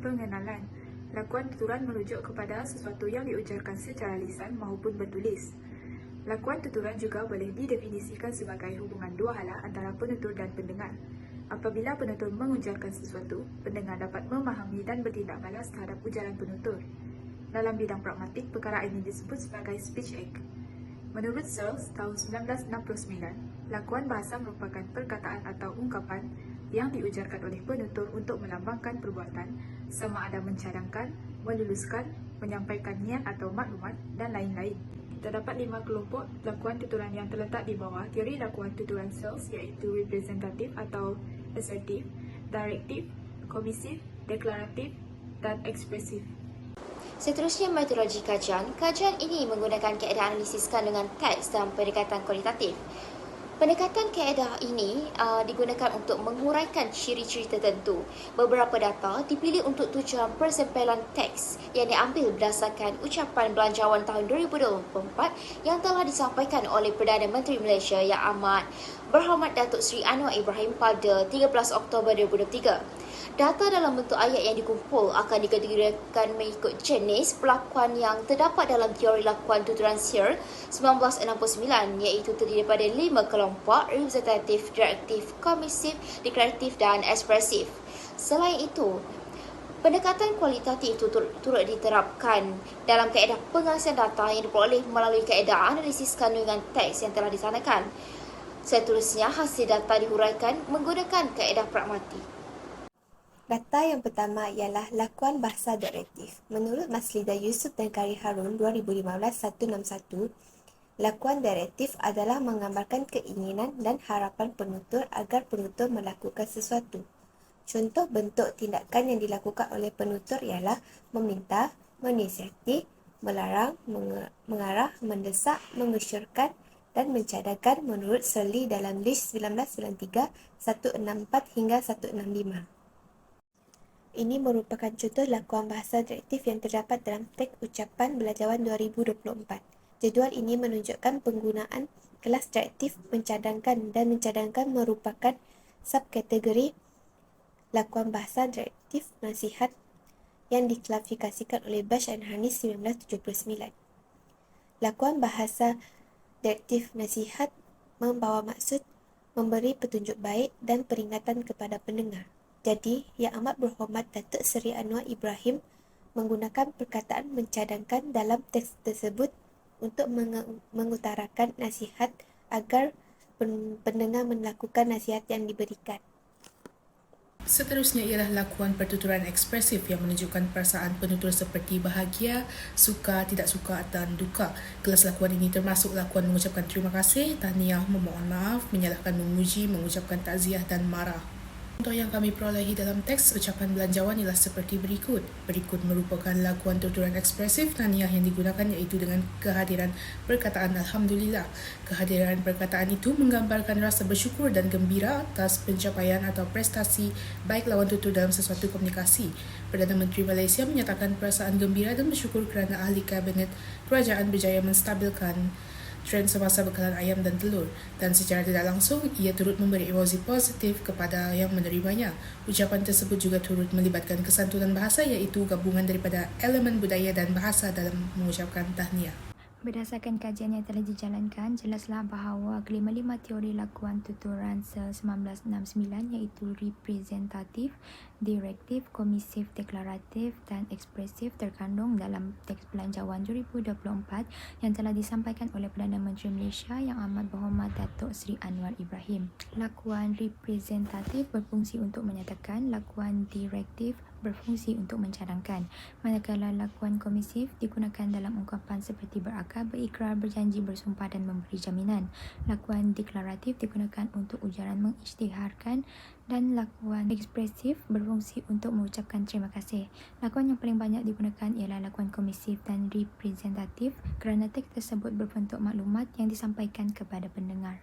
Pengenalan. Lakuan tuturan merujuk kepada sesuatu yang diujarkan secara lisan maupun bertulis. Lakuan tuturan juga boleh didefinisikan sebagai hubungan dua hala antara penutur dan pendengar. Apabila penutur mengujarkan sesuatu, pendengar dapat memahami dan bertindak balas terhadap ujaran penutur. Dalam bidang pragmatik, perkara ini disebut sebagai speech act. Menurut Searles tahun 1969, lakuan bahasa merupakan perkataan atau ungkapan yang diujarkan oleh penutur untuk melambangkan perbuatan, sama ada mencadangkan, meluluskan, menyampaikan niat atau maklumat, dan lain-lain. Terdapat 5 kelompok lakuan tuturan yang terletak di bawah teori lakuan tuturan Searles, iaitu representatif atau assertive, directive, commissive, deklaratif, dan ekspresif. Seterusnya, metodologi kajian. Kajian ini menggunakan kaedah analisis kandungan teks dan pendekatan kualitatif. Pendekatan kaedah ini digunakan untuk menguraikan ciri-ciri tertentu. Beberapa data dipilih untuk tujuan persempelan teks yang diambil berdasarkan ucapan belanjawan tahun 2024 yang telah disampaikan oleh Perdana Menteri Malaysia Yang Amat Berhormat Datuk Seri Anwar Ibrahim pada 13 Oktober 2023. Data dalam bentuk ayat yang dikumpul akan dikategorikan mengikut jenis pelakuan yang terdapat dalam teori lakuan tuturan Searle 1969, iaitu terdiri daripada 5 kelompok: representatif, direktif, komisif, deklaratif dan ekspresif. Selain itu, pendekatan kualitatif turut diterapkan dalam kaedah pengasihan data yang diperoleh melalui kaedah analisis kandungan teks yang telah disanakan. Seterusnya, hasil data dihuraikan menggunakan kaedah pragmatik. Data yang pertama ialah lakuan bahasa direktif. Menurut Maslida Yusuf dan Kari Harun 2015-161, lakuan direktif adalah menggambarkan keinginan dan harapan penutur agar penutur melakukan sesuatu. Contoh bentuk tindakan yang dilakukan oleh penutur ialah meminta, menasihati, melarang, mengarah, mendesak, mengesyorkan dan mencadangkan menurut Searle dalam list 1993, 164 hingga 165. Ini merupakan contoh lakuan bahasa direktif yang terdapat dalam teks ucapan belanjawan 2024. Jadual ini menunjukkan penggunaan kelas direktif mencadangkan dan mencadangkan merupakan subkategori lakuan bahasa direktif nasihat yang diklasifikasikan oleh Bush dan Harness 1979. Lakuan bahasa direktif nasihat membawa maksud memberi petunjuk baik dan peringatan kepada pendengar. Jadi, Yang Amat Berhormat Datuk Seri Anwar Ibrahim menggunakan perkataan mencadangkan dalam teks tersebut untuk mengutarakan nasihat agar pendengar melakukan nasihat yang diberikan. Seterusnya ialah lakuan pertuturan ekspresif yang menunjukkan perasaan penutur seperti bahagia, suka, tidak suka dan duka. Kelas lakuan ini termasuk lakuan mengucapkan terima kasih, tahniah, memohon maaf, menyalahkan, memuji, mengucapkan takziah dan marah. Contoh yang kami perolehi dalam teks ucapan belanjawan ialah seperti berikut. Berikut merupakan lakuan tuturan ekspresif tahniah yang digunakan, iaitu dengan kehadiran perkataan Alhamdulillah. Kehadiran perkataan itu menggambarkan rasa bersyukur dan gembira atas pencapaian atau prestasi baik lawan tutur dalam sesuatu komunikasi. Perdana Menteri Malaysia menyatakan perasaan gembira dan bersyukur kerana ahli kabinet kerajaan berjaya menstabilkan trend semasa bekalan ayam dan telur, dan secara tidak langsung ia turut memberi emosi positif kepada yang menerimanya. Ucapan tersebut juga turut melibatkan kesantunan bahasa, iaitu gabungan daripada elemen budaya dan bahasa dalam mengucapkan tahniah. Berdasarkan kajian yang telah dijalankan, jelaslah bahawa kelima-lima teori lakuan tuturan Searle 1969 iaitu representatif, direktif, komisif, deklaratif dan ekspresif terkandung dalam teks belanjawan 2024 yang telah disampaikan oleh Perdana Menteri Malaysia Yang Amat Berhormat Datuk Seri Anwar Ibrahim. Lakuan representatif berfungsi untuk menyatakan, lakuan direktif berfungsi untuk mencadangkan, manakala lakuan komisif digunakan dalam ungkapan seperti berakar, berikrar, berjanji, bersumpah dan memberi jaminan. Lakuan deklaratif digunakan untuk ujaran mengisytiharkan dan lakuan ekspresif berfungsi untuk mengucapkan terima kasih. Lakuan yang paling banyak digunakan ialah lakuan komisif dan representatif kerana teks tersebut berbentuk maklumat yang disampaikan kepada pendengar.